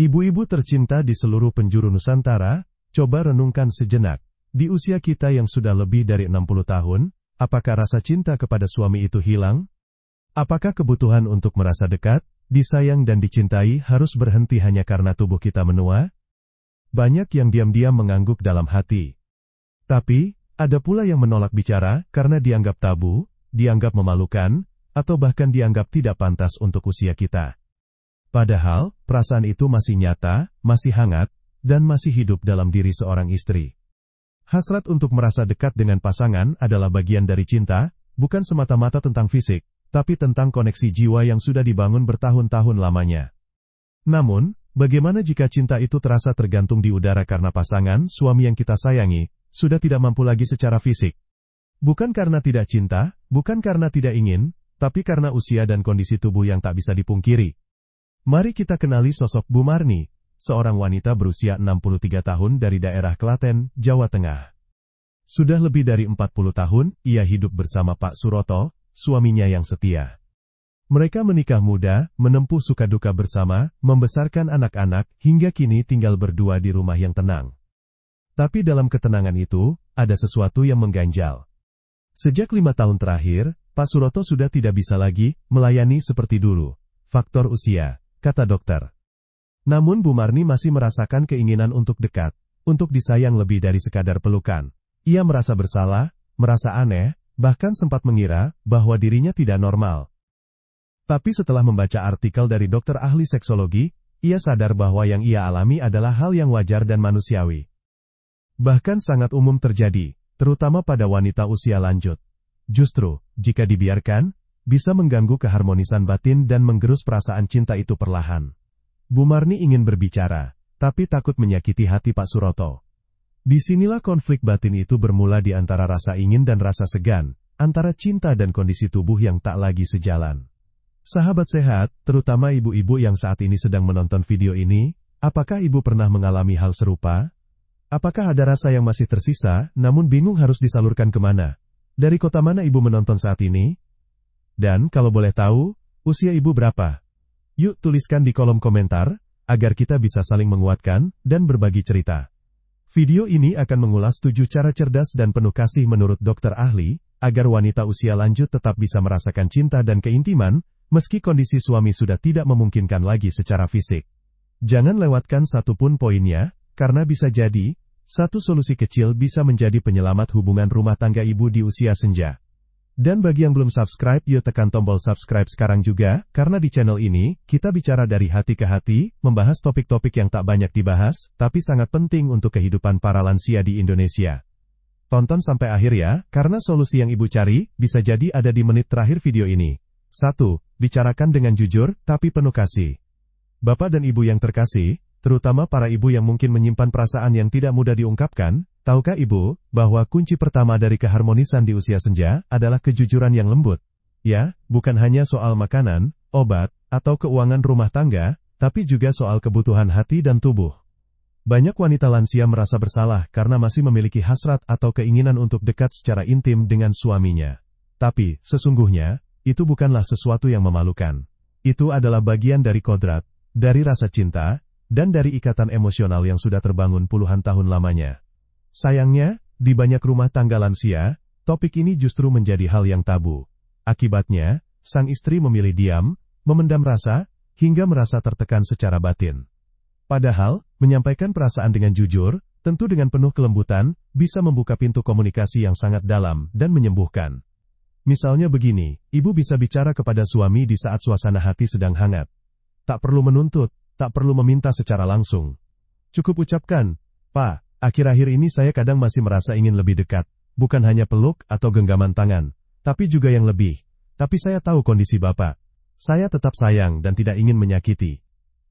Ibu-ibu tercinta di seluruh penjuru Nusantara, coba renungkan sejenak. Di usia kita yang sudah lebih dari 60 tahun, apakah rasa cinta kepada suami itu hilang? Apakah kebutuhan untuk merasa dekat, disayang dan dicintai harus berhenti hanya karena tubuh kita menua? Banyak yang diam-diam mengangguk dalam hati. Tapi, ada pula yang menolak bicara karena dianggap tabu, dianggap memalukan, atau bahkan dianggap tidak pantas untuk usia kita. Padahal, perasaan itu masih nyata, masih hangat, dan masih hidup dalam diri seorang istri. Hasrat untuk merasa dekat dengan pasangan adalah bagian dari cinta, bukan semata-mata tentang fisik, tapi tentang koneksi jiwa yang sudah dibangun bertahun-tahun lamanya. Namun, bagaimana jika cinta itu terasa tergantung di udara karena pasangan, suami yang kita sayangi, sudah tidak mampu lagi secara fisik? Bukan karena tidak cinta, bukan karena tidak ingin, tapi karena usia dan kondisi tubuh yang tak bisa dipungkiri. Mari kita kenali sosok Bu Marni, seorang wanita berusia 63 tahun dari daerah Klaten, Jawa Tengah. Sudah lebih dari 40 tahun, ia hidup bersama Pak Suroto, suaminya yang setia. Mereka menikah muda, menempuh suka duka bersama, membesarkan anak-anak, hingga kini tinggal berdua di rumah yang tenang. Tapi dalam ketenangan itu, ada sesuatu yang mengganjal. Sejak 5 tahun terakhir, Pak Suroto sudah tidak bisa lagi melayani seperti dulu. Faktor usia, kata dokter. Namun Bu Marni masih merasakan keinginan untuk dekat, untuk disayang lebih dari sekadar pelukan. Ia merasa bersalah, merasa aneh, bahkan sempat mengira bahwa dirinya tidak normal. Tapi setelah membaca artikel dari dokter ahli seksologi, ia sadar bahwa yang ia alami adalah hal yang wajar dan manusiawi. Bahkan sangat umum terjadi, terutama pada wanita usia lanjut. Justru, jika dibiarkan, bisa mengganggu keharmonisan batin dan menggerus perasaan cinta itu perlahan. Bu Marni ingin berbicara, tapi takut menyakiti hati Pak Suroto. Disinilah konflik batin itu bermula di antara rasa ingin dan rasa segan, antara cinta dan kondisi tubuh yang tak lagi sejalan. Sahabat sehat, terutama ibu-ibu yang saat ini sedang menonton video ini, apakah ibu pernah mengalami hal serupa? Apakah ada rasa yang masih tersisa, namun bingung harus disalurkan kemana? Dari kota mana ibu menonton saat ini? Dan kalau boleh tahu, usia ibu berapa? Yuk tuliskan di kolom komentar, agar kita bisa saling menguatkan dan berbagi cerita. Video ini akan mengulas 7 cara cerdas dan penuh kasih menurut dokter ahli, agar wanita usia lanjut tetap bisa merasakan cinta dan keintiman, meski kondisi suami sudah tidak memungkinkan lagi secara fisik. Jangan lewatkan satupun poinnya, karena bisa jadi, satu solusi kecil bisa menjadi penyelamat hubungan rumah tangga ibu di usia senja. Dan bagi yang belum subscribe, yuk tekan tombol subscribe sekarang juga, karena di channel ini, kita bicara dari hati ke hati, membahas topik-topik yang tak banyak dibahas, tapi sangat penting untuk kehidupan para lansia di Indonesia. Tonton sampai akhir ya, karena solusi yang ibu cari, bisa jadi ada di menit terakhir video ini. 1. Bicarakan dengan jujur, tapi penuh kasih. Bapak dan ibu yang terkasih, terutama para ibu yang mungkin menyimpan perasaan yang tidak mudah diungkapkan, tahukah ibu, bahwa kunci pertama dari keharmonisan di usia senja, adalah kejujuran yang lembut? Ya, bukan hanya soal makanan, obat, atau keuangan rumah tangga, tapi juga soal kebutuhan hati dan tubuh. Banyak wanita lansia merasa bersalah karena masih memiliki hasrat atau keinginan untuk dekat secara intim dengan suaminya. Tapi, sesungguhnya, itu bukanlah sesuatu yang memalukan. Itu adalah bagian dari kodrat, dari rasa cinta, dan dari ikatan emosional yang sudah terbangun puluhan tahun lamanya. Sayangnya, di banyak rumah tangga lansia, topik ini justru menjadi hal yang tabu. Akibatnya, sang istri memilih diam, memendam rasa, hingga merasa tertekan secara batin. Padahal, menyampaikan perasaan dengan jujur, tentu dengan penuh kelembutan, bisa membuka pintu komunikasi yang sangat dalam dan menyembuhkan. Misalnya begini, ibu bisa bicara kepada suami di saat suasana hati sedang hangat. Tak perlu menuntut, tak perlu meminta secara langsung. Cukup ucapkan, "Pak, akhir-akhir ini saya kadang masih merasa ingin lebih dekat, bukan hanya peluk atau genggaman tangan, tapi juga yang lebih. Tapi saya tahu kondisi Bapak. Saya tetap sayang dan tidak ingin menyakiti."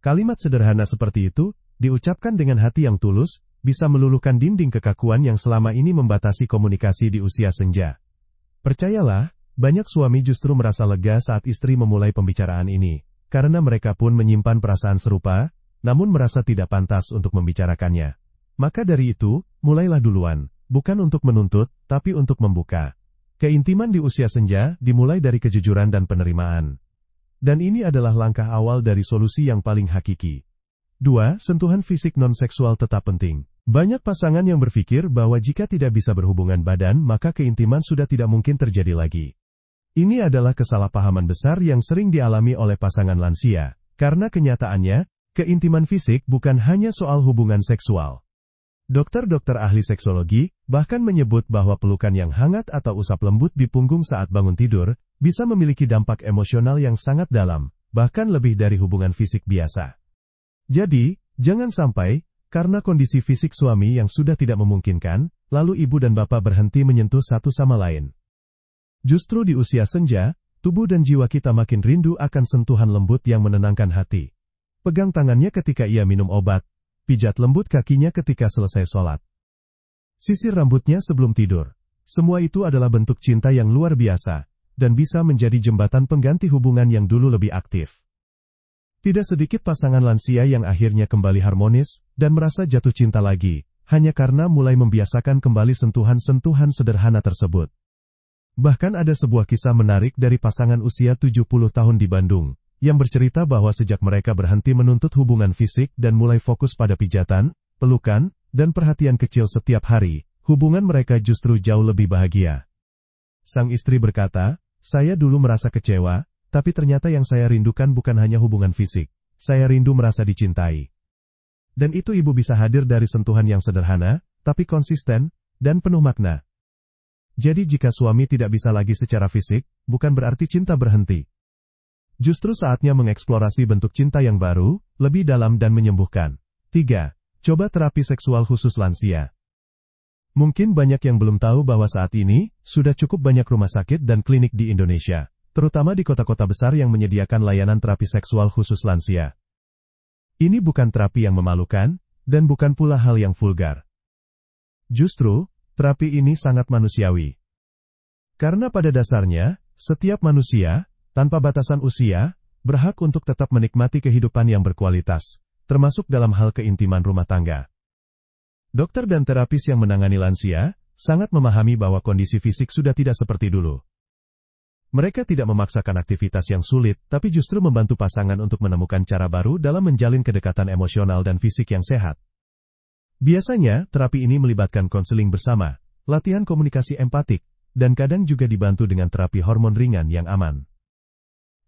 Kalimat sederhana seperti itu, diucapkan dengan hati yang tulus, bisa meluluhkan dinding kekakuan yang selama ini membatasi komunikasi di usia senja. Percayalah, banyak suami justru merasa lega saat istri memulai pembicaraan ini, karena mereka pun menyimpan perasaan serupa, namun merasa tidak pantas untuk membicarakannya. Maka dari itu, mulailah duluan, bukan untuk menuntut, tapi untuk membuka. Keintiman di usia senja dimulai dari kejujuran dan penerimaan. Dan ini adalah langkah awal dari solusi yang paling hakiki. 2. Sentuhan fisik non-seksual tetap penting. Banyak pasangan yang berpikir bahwa jika tidak bisa berhubungan badan maka keintiman sudah tidak mungkin terjadi lagi. Ini adalah kesalahpahaman besar yang sering dialami oleh pasangan lansia, karena kenyataannya, keintiman fisik bukan hanya soal hubungan seksual. Dokter-dokter ahli seksologi bahkan menyebut bahwa pelukan yang hangat atau usap lembut di punggung saat bangun tidur bisa memiliki dampak emosional yang sangat dalam, bahkan lebih dari hubungan fisik biasa. Jadi, jangan sampai karena kondisi fisik suami yang sudah tidak memungkinkan, lalu ibu dan bapak berhenti menyentuh satu sama lain. Justru di usia senja, tubuh dan jiwa kita makin rindu akan sentuhan lembut yang menenangkan hati. Pegang tangannya ketika ia minum obat, pijat lembut kakinya ketika selesai sholat. Sisir rambutnya sebelum tidur. Semua itu adalah bentuk cinta yang luar biasa, dan bisa menjadi jembatan pengganti hubungan yang dulu lebih aktif. Tidak sedikit pasangan lansia yang akhirnya kembali harmonis, dan merasa jatuh cinta lagi, hanya karena mulai membiasakan kembali sentuhan-sentuhan sederhana tersebut. Bahkan ada sebuah kisah menarik dari pasangan usia 70 tahun di Bandung, yang bercerita bahwa sejak mereka berhenti menuntut hubungan fisik dan mulai fokus pada pijatan, pelukan, dan perhatian kecil setiap hari, hubungan mereka justru jauh lebih bahagia. Sang istri berkata, "Saya dulu merasa kecewa, tapi ternyata yang saya rindukan bukan hanya hubungan fisik. Saya rindu merasa dicintai. Dan itu ibu bisa hadir dari sentuhan yang sederhana, tapi konsisten, dan penuh makna." Jadi jika suami tidak bisa lagi secara fisik, bukan berarti cinta berhenti. Justru saatnya mengeksplorasi bentuk cinta yang baru, lebih dalam dan menyembuhkan. 3. Coba terapi seksual khusus lansia. Mungkin banyak yang belum tahu bahwa saat ini, sudah cukup banyak rumah sakit dan klinik di Indonesia, terutama di kota-kota besar yang menyediakan layanan terapi seksual khusus lansia. Ini bukan terapi yang memalukan, dan bukan pula hal yang vulgar. Justru, terapi ini sangat manusiawi. Karena pada dasarnya, setiap manusia, tanpa batasan usia, berhak untuk tetap menikmati kehidupan yang berkualitas, termasuk dalam hal keintiman rumah tangga. Dokter dan terapis yang menangani lansia, sangat memahami bahwa kondisi fisik sudah tidak seperti dulu. Mereka tidak memaksakan aktivitas yang sulit, tapi justru membantu pasangan untuk menemukan cara baru dalam menjalin kedekatan emosional dan fisik yang sehat. Biasanya, terapi ini melibatkan konseling bersama, latihan komunikasi empatik, dan kadang juga dibantu dengan terapi hormon ringan yang aman.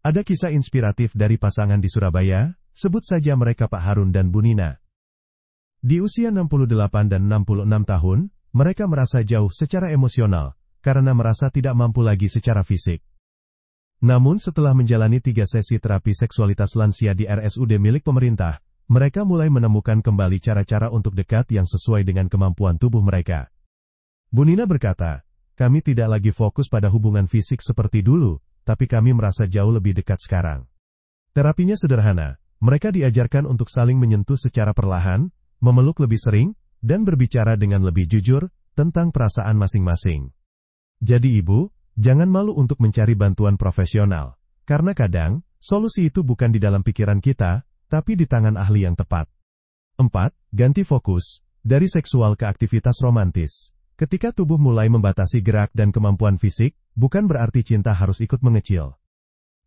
Ada kisah inspiratif dari pasangan di Surabaya, sebut saja mereka Pak Harun dan Bu Nina. Di usia 68 dan 66 tahun, mereka merasa jauh secara emosional, karena merasa tidak mampu lagi secara fisik. Namun setelah menjalani 3 sesi terapi seksualitas lansia di RSUD milik pemerintah, mereka mulai menemukan kembali cara-cara untuk dekat yang sesuai dengan kemampuan tubuh mereka. Bu Nina berkata, "Kami tidak lagi fokus pada hubungan fisik seperti dulu, tapi kami merasa jauh lebih dekat sekarang." Terapinya sederhana, mereka diajarkan untuk saling menyentuh secara perlahan, memeluk lebih sering, dan berbicara dengan lebih jujur tentang perasaan masing-masing. Jadi ibu, jangan malu untuk mencari bantuan profesional, karena kadang, solusi itu bukan di dalam pikiran kita, tapi di tangan ahli yang tepat. 4. Ganti fokus, dari seksual ke aktivitas romantis. Ketika tubuh mulai membatasi gerak dan kemampuan fisik, bukan berarti cinta harus ikut mengecil.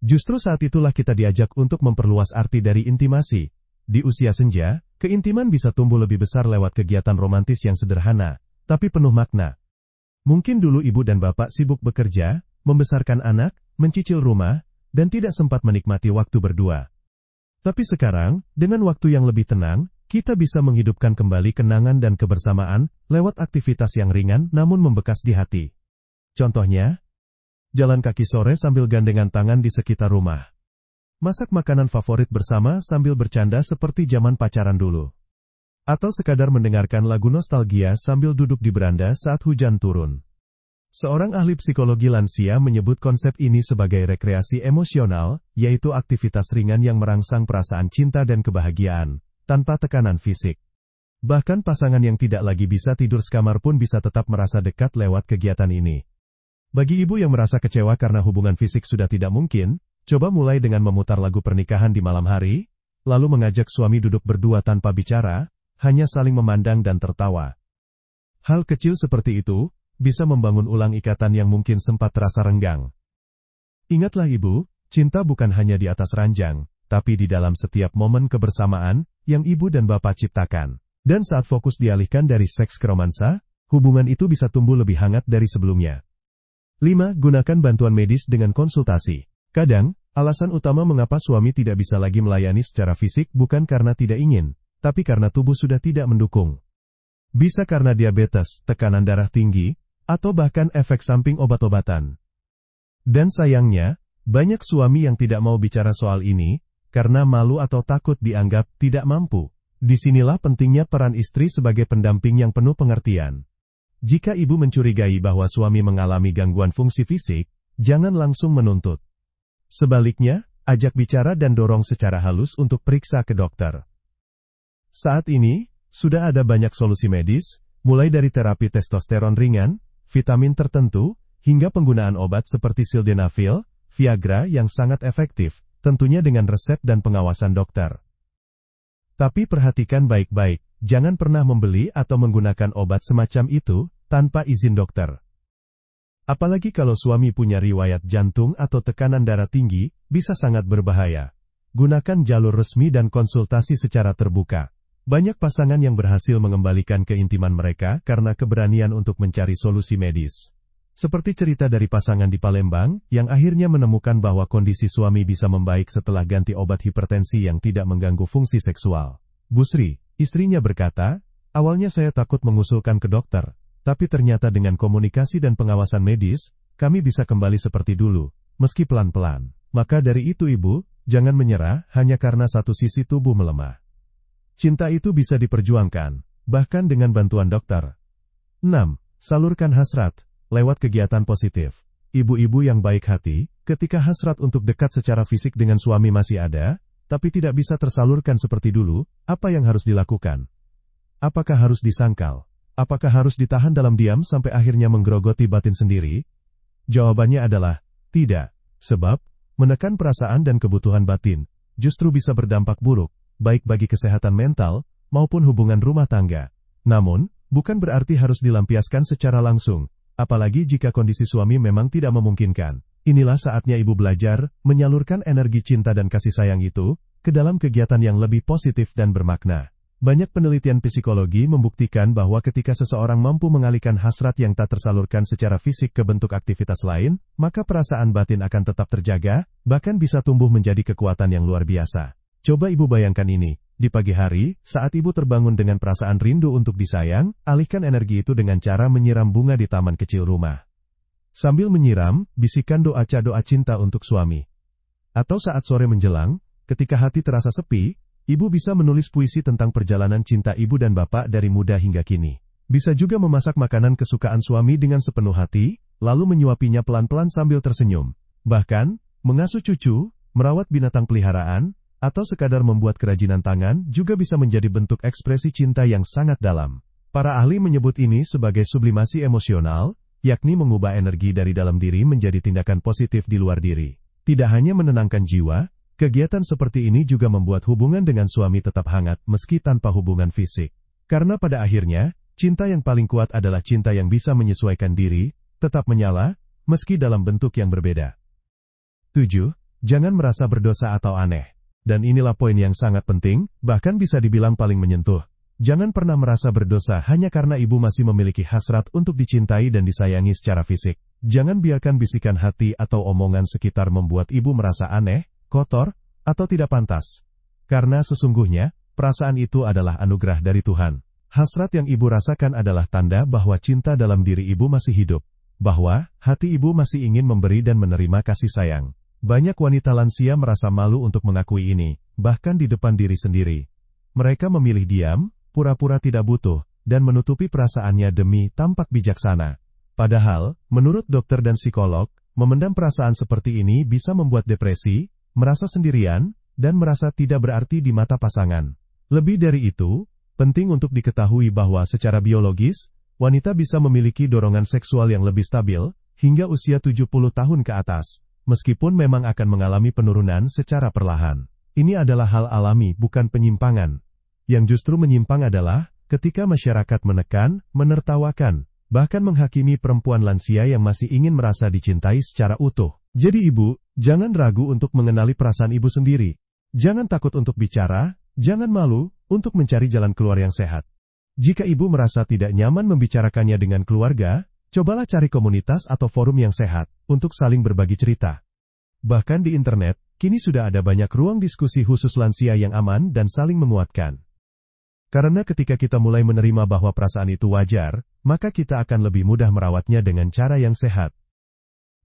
Justru saat itulah kita diajak untuk memperluas arti dari intimasi. Di usia senja, keintiman bisa tumbuh lebih besar lewat kegiatan romantis yang sederhana, tapi penuh makna. Mungkin dulu ibu dan bapak sibuk bekerja, membesarkan anak, mencicil rumah, dan tidak sempat menikmati waktu berdua. Tapi sekarang, dengan waktu yang lebih tenang, kita bisa menghidupkan kembali kenangan dan kebersamaan, lewat aktivitas yang ringan namun membekas di hati. Contohnya, jalan kaki sore sambil gandengan tangan di sekitar rumah. Masak makanan favorit bersama sambil bercanda seperti zaman pacaran dulu. Atau sekadar mendengarkan lagu nostalgia sambil duduk di beranda saat hujan turun. Seorang ahli psikologi lansia menyebut konsep ini sebagai rekreasi emosional, yaitu aktivitas ringan yang merangsang perasaan cinta dan kebahagiaan, tanpa tekanan fisik. Bahkan pasangan yang tidak lagi bisa tidur sekamar pun bisa tetap merasa dekat lewat kegiatan ini. Bagi ibu yang merasa kecewa karena hubungan fisik sudah tidak mungkin, coba mulai dengan memutar lagu pernikahan di malam hari, lalu mengajak suami duduk berdua tanpa bicara, hanya saling memandang dan tertawa. Hal kecil seperti itu, bisa membangun ulang ikatan yang mungkin sempat terasa renggang. Ingatlah ibu, cinta bukan hanya di atas ranjang, tapi di dalam setiap momen kebersamaan yang ibu dan bapak ciptakan. Dan saat fokus dialihkan dari seks ke romansa, hubungan itu bisa tumbuh lebih hangat dari sebelumnya. 5. Gunakan bantuan medis dengan konsultasi. Kadang, alasan utama mengapa suami tidak bisa lagi melayani secara fisik bukan karena tidak ingin, tapi karena tubuh sudah tidak mendukung. Bisa karena diabetes, tekanan darah tinggi, atau bahkan efek samping obat-obatan. Dan sayangnya, banyak suami yang tidak mau bicara soal ini, karena malu atau takut dianggap tidak mampu. Disinilah pentingnya peran istri sebagai pendamping yang penuh pengertian. Jika ibu mencurigai bahwa suami mengalami gangguan fungsi fisik, jangan langsung menuntut. Sebaliknya, ajak bicara dan dorong secara halus untuk periksa ke dokter. Saat ini, sudah ada banyak solusi medis, mulai dari terapi testosteron ringan, vitamin tertentu, hingga penggunaan obat seperti sildenafil, Viagra yang sangat efektif, tentunya dengan resep dan pengawasan dokter. Tapi perhatikan baik-baik, jangan pernah membeli atau menggunakan obat semacam itu tanpa izin dokter. Apalagi kalau suami punya riwayat jantung atau tekanan darah tinggi, bisa sangat berbahaya. Gunakan jalur resmi dan konsultasi secara terbuka. Banyak pasangan yang berhasil mengembalikan keintiman mereka karena keberanian untuk mencari solusi medis. Seperti cerita dari pasangan di Palembang, yang akhirnya menemukan bahwa kondisi suami bisa membaik setelah ganti obat hipertensi yang tidak mengganggu fungsi seksual. Bu Sri, istrinya berkata, awalnya saya takut mengusulkan ke dokter, tapi ternyata dengan komunikasi dan pengawasan medis, kami bisa kembali seperti dulu, meski pelan-pelan. Maka dari itu ibu, jangan menyerah hanya karena satu sisi tubuh melemah. Cinta itu bisa diperjuangkan, bahkan dengan bantuan dokter. 6. Salurkan hasrat, lewat kegiatan positif. Ibu-ibu yang baik hati, ketika hasrat untuk dekat secara fisik dengan suami masih ada, tapi tidak bisa tersalurkan seperti dulu, apa yang harus dilakukan? Apakah harus disangkal? Apakah harus ditahan dalam diam sampai akhirnya menggerogoti batin sendiri? Jawabannya adalah, tidak. Sebab, menekan perasaan dan kebutuhan batin, justru bisa berdampak buruk, baik bagi kesehatan mental, maupun hubungan rumah tangga. Namun, bukan berarti harus dilampiaskan secara langsung, apalagi jika kondisi suami memang tidak memungkinkan. Inilah saatnya ibu belajar, menyalurkan energi cinta dan kasih sayang itu, ke dalam kegiatan yang lebih positif dan bermakna. Banyak penelitian psikologi membuktikan bahwa ketika seseorang mampu mengalihkan hasrat yang tak tersalurkan secara fisik ke bentuk aktivitas lain, maka perasaan batin akan tetap terjaga, bahkan bisa tumbuh menjadi kekuatan yang luar biasa. Coba ibu bayangkan ini, di pagi hari, saat ibu terbangun dengan perasaan rindu untuk disayang, alihkan energi itu dengan cara menyiram bunga di taman kecil rumah. Sambil menyiram, bisikan doa cinta untuk suami. Atau saat sore menjelang, ketika hati terasa sepi, ibu bisa menulis puisi tentang perjalanan cinta ibu dan bapak dari muda hingga kini. Bisa juga memasak makanan kesukaan suami dengan sepenuh hati, lalu menyuapinya pelan-pelan sambil tersenyum. Bahkan, mengasuh cucu, merawat binatang peliharaan, atau sekadar membuat kerajinan tangan juga bisa menjadi bentuk ekspresi cinta yang sangat dalam. Para ahli menyebut ini sebagai sublimasi emosional, yakni mengubah energi dari dalam diri menjadi tindakan positif di luar diri. Tidak hanya menenangkan jiwa, kegiatan seperti ini juga membuat hubungan dengan suami tetap hangat meski tanpa hubungan fisik. Karena pada akhirnya, cinta yang paling kuat adalah cinta yang bisa menyesuaikan diri, tetap menyala, meski dalam bentuk yang berbeda. 7. Jangan merasa berdosa atau aneh. Dan inilah poin yang sangat penting, bahkan bisa dibilang paling menyentuh. Jangan pernah merasa berdosa hanya karena ibu masih memiliki hasrat untuk dicintai dan disayangi secara fisik. Jangan biarkan bisikan hati atau omongan sekitar membuat ibu merasa aneh, kotor, atau tidak pantas. Karena sesungguhnya, perasaan itu adalah anugerah dari Tuhan. Hasrat yang ibu rasakan adalah tanda bahwa cinta dalam diri ibu masih hidup. Bahwa, hati ibu masih ingin memberi dan menerima kasih sayang. Banyak wanita lansia merasa malu untuk mengakui ini, bahkan di depan diri sendiri. Mereka memilih diam, pura-pura tidak butuh, dan menutupi perasaannya demi tampak bijaksana. Padahal, menurut dokter dan psikolog, memendam perasaan seperti ini bisa membuat depresi, merasa sendirian, dan merasa tidak berarti di mata pasangan. Lebih dari itu, penting untuk diketahui bahwa secara biologis, wanita bisa memiliki dorongan seksual yang lebih stabil, hingga usia 70 tahun ke atas. Meskipun memang akan mengalami penurunan secara perlahan. Ini adalah hal alami, bukan penyimpangan. Yang justru menyimpang adalah, ketika masyarakat menekan, menertawakan, bahkan menghakimi perempuan lansia yang masih ingin merasa dicintai secara utuh. Jadi ibu, jangan ragu untuk mengenali perasaan ibu sendiri. Jangan takut untuk bicara, jangan malu, untuk mencari jalan keluar yang sehat. Jika ibu merasa tidak nyaman membicarakannya dengan keluarga, cobalah cari komunitas atau forum yang sehat, untuk saling berbagi cerita. Bahkan di internet, kini sudah ada banyak ruang diskusi khusus lansia yang aman dan saling menguatkan. Karena ketika kita mulai menerima bahwa perasaan itu wajar, maka kita akan lebih mudah merawatnya dengan cara yang sehat.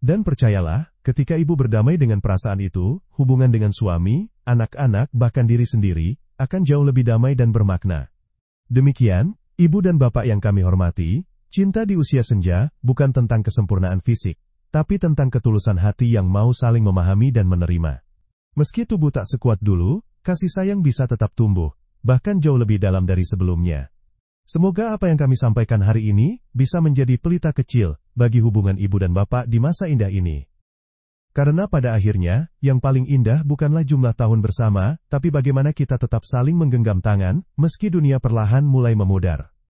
Dan percayalah, ketika ibu berdamai dengan perasaan itu, hubungan dengan suami, anak-anak, bahkan diri sendiri, akan jauh lebih damai dan bermakna. Demikian, ibu dan bapak yang kami hormati, cinta di usia senja bukan tentang kesempurnaan fisik, tapi tentang ketulusan hati yang mau saling memahami dan menerima. Meski tubuh tak sekuat dulu, kasih sayang bisa tetap tumbuh, bahkan jauh lebih dalam dari sebelumnya. Semoga apa yang kami sampaikan hari ini bisa menjadi pelita kecil bagi hubungan ibu dan bapak di masa indah ini. Karena pada akhirnya, yang paling indah bukanlah jumlah tahun bersama, tapi bagaimana kita tetap saling menggenggam tangan, meski dunia perlahan mulai memudar.